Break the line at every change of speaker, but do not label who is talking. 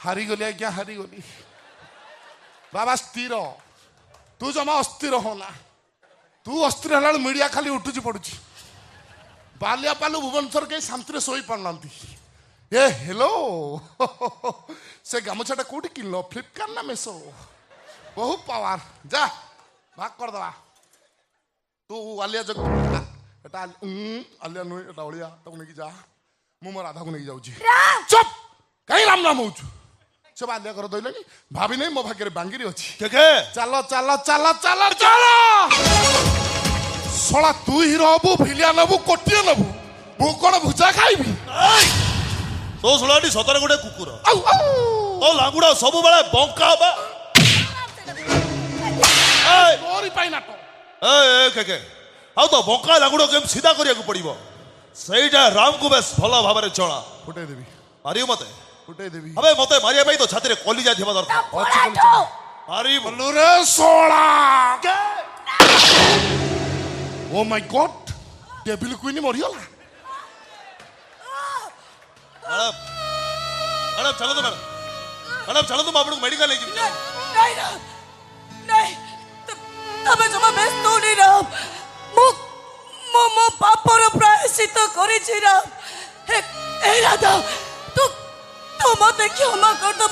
हारीगली आज्ञा हारीगली बाबा स्थिर तू जमा अस्थिर होना तू अस्थिर है मीडिया खाली उठुची पड़ुची बालिया पालू भुवनेश्वर कहीं शांति शोई पारना ए हेलो से गामुछाटा कौटी किन फ्लिपकार्ट ना मेसो बहुत पावर जा भाग कर दवा तू आलिया जग एटा आलिया नुई एटा ओलिया ताको नेकी जा मु मोर राधा को नेकी जाउची चुप कहीं राम राम होउछु से आलिया कर दइलनी भाभी नहीं मो भाग्य रे बांगिरी अछि
के
चलो चलो चलो चलो चलो सोला तू हीरो हबु भिलिया नबु कोटिया नबु मु कोन भुजा खाइबी
तो सुलाटी सतर गोटे कुकुर तो लांगुड़ा सब बेले बंका बा
तोरी पाई नाटो
के आ तो बंका लांगुड़ा केम सीधा करिया को पड़िबो सेइटा राम को बेस भला भाबरे चला
फुटे देबी
मारियो मते
फुटे देबी
अबे मते मारिया भाई तो छाती रे कॉली जा थिबा दरकार मारी
बोलू रे सोला oh my god devil queen मरियला
मैडम मैडम चलो तो मैडम चलो तुम आपको मेडिकल लेके
नहीं ना नहीं तबे जमा बेस तो नहीं ना मो पापर प्रायश्चित करी छी ना ए राधा तू मते क्षमा कर दो।